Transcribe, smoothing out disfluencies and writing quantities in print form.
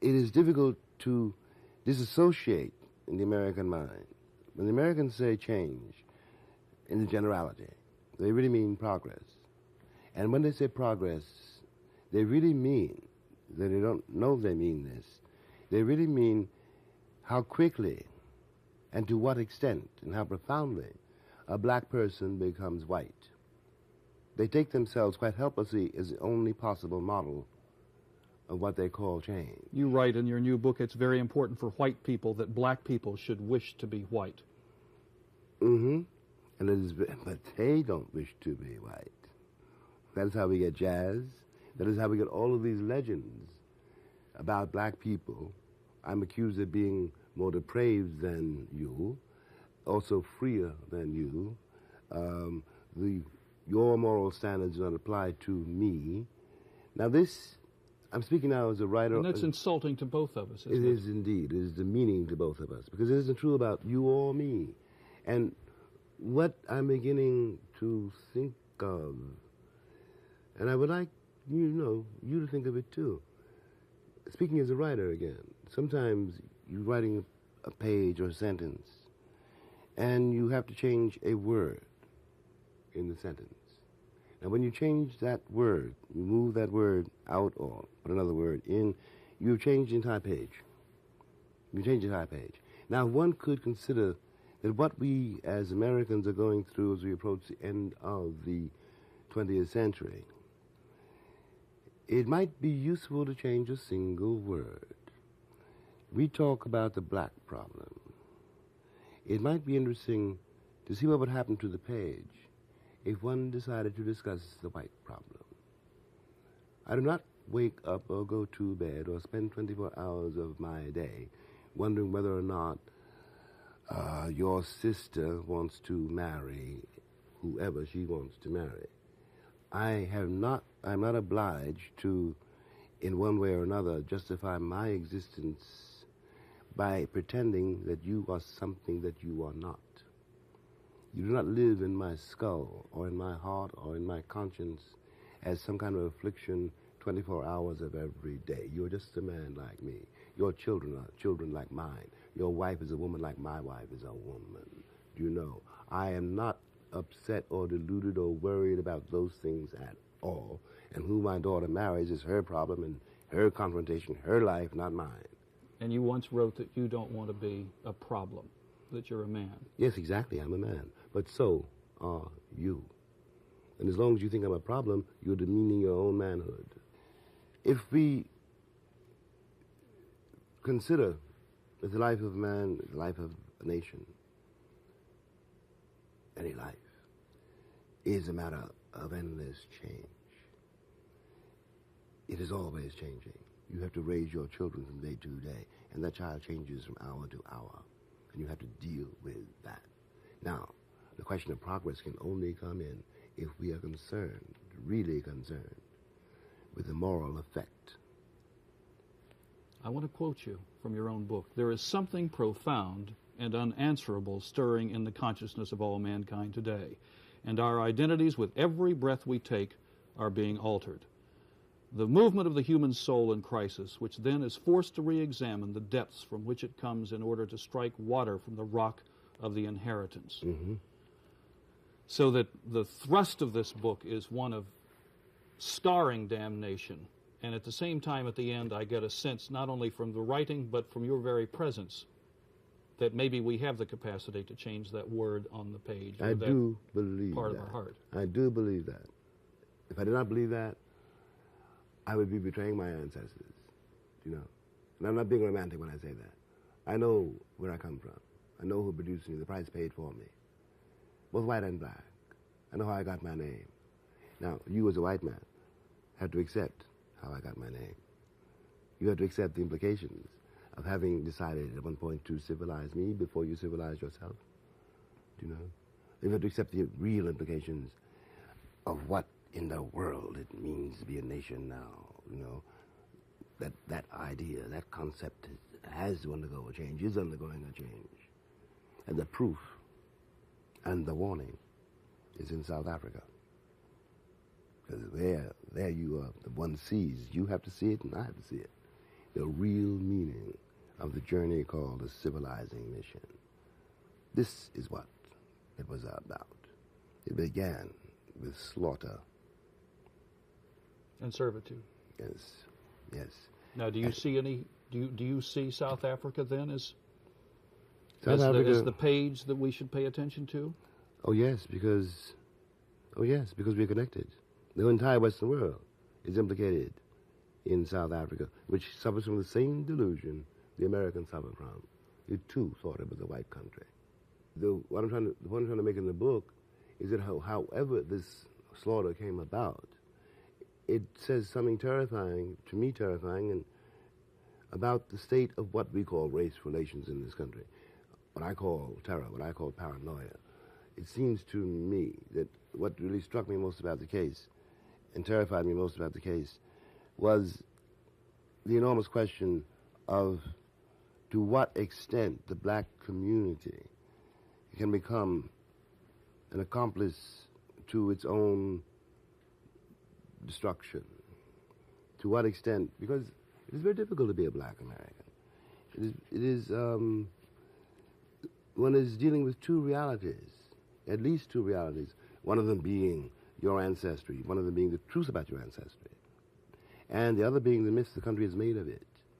it is difficult to disassociate in the American mind. When the Americans say change, in the generality, they really mean progress. And when they say progress, they really mean, they don't know they mean this, they really mean how quickly and to what extent and how profoundly a black person becomes white. They take themselves quite helplessly as the only possible model of what they call change. You write in your new book, it's very important for white people that black people should wish to be white. Mm-hmm. And it is, but they don't wish to be white. That is how we get jazz. That is how we get all of these legends about black people. I'm accused of being more depraved than you, also freer than you. Your moral standards do not apply to me. Now this, I'm speaking now as a writer. And that's insulting to both of us, isn't it? It is indeed. It is demeaning to both of us, because it isn't true about you or me. And what I'm beginning to think of, and I would like, you to think of it too. Speaking as a writer again, sometimes you're writing a page or a sentence, and you have to change a word in the sentence. Now, when you change that word, you move that word out or put another word in, you've changed the entire page. You change the entire page. Now, one could consider that what we as Americans are going through as we approach the end of the 20th century, it might be useful to change a single word. We talk about the black problem. It might be interesting to see what would happen to the page if one decided to discuss the white problem. I do not wake up or go to bed or spend 24 hours of my day wondering whether or not your sister wants to marry whoever she wants to marry. I'm not obliged to, in one way or another, justify my existence by pretending that you are something that you are not. You do not live in my skull or in my heart or in my conscience as some kind of affliction 24 hours of every day. You're just a man like me. Your children are children like mine. Your wife is a woman like my wife is a woman. Do you know? I am not upset or deluded or worried about those things at all. And who my daughter marries is her problem and her confrontation, her life, not mine. And you once wrote that you don't want to be a problem, that you're a man. Yes, exactly, I'm a man. But so are you. And as long as you think I'm a problem, you're demeaning your own manhood. If we consider that the life of man is the life of a nation, any life is a matter of endless change. It is always changing. You have to raise your children from day to day, and that child changes from hour to hour, and you have to deal with that. Now, the question of progress can only come in if we are concerned, really concerned, with the moral effect. I want to quote you from your own book. There is something profound and unanswerable stirring in the consciousness of all mankind today, and our identities with every breath we take are being altered. The movement of the human soul in crisis, which then is forced to re-examine the depths from which it comes in order to strike water from the rock of the inheritance. Mm-hmm. So that the thrust of this book is one of starring damnation, and at the same time, at the end, I get a sense, not only from the writing, but from your very presence, that maybe we have the capacity to change that word on the page. I do believe part that. Of our heart. I do believe that. If I did not believe that, I would be betraying my ancestors, you know. And I'm not being romantic when I say that. I know where I come from. I know who produced me, the price paid for me, both white and black. I know how I got my name. Now, you as a white man have to accept how I got my name. You have to accept the implications of having decided at one point to civilize me before you civilized yourself. Do you know? You have to accept the real implications of what in the world it means to be a nation now, you know. That idea, that concept has to undergo a change, is undergoing a change. And the proof and the warning is in South Africa. Because there you are, the one sees. You have to see it and I have to see it. the real meaning of the journey called a civilizing mission. This is what it was about. It began with slaughter. And servitude. Yes, yes. Now, do you see any? Do you see South Africa then as the page that we should pay attention to? Oh yes, because we're connected. The entire Western world is implicated in South Africa, which suffers from the same delusion the Americans suffer from. They too thought it was a white country. The point I'm trying to make in the book is that however this slaughter came about, it says something terrifying, to me terrifying, and about the state of what we call race relations in this country. What I call terror, what I call paranoia. It seems to me that what really struck me most about the case and terrified me most about the case was the enormous question of to what extent the black community can become an accomplice to its own destruction. To what extent? Because it is very difficult to be a black American. It is one is dealing with two realities, at least two realities, one of them being your ancestry, one of them being the truth about your ancestry, and the other being the myth the country has made of it.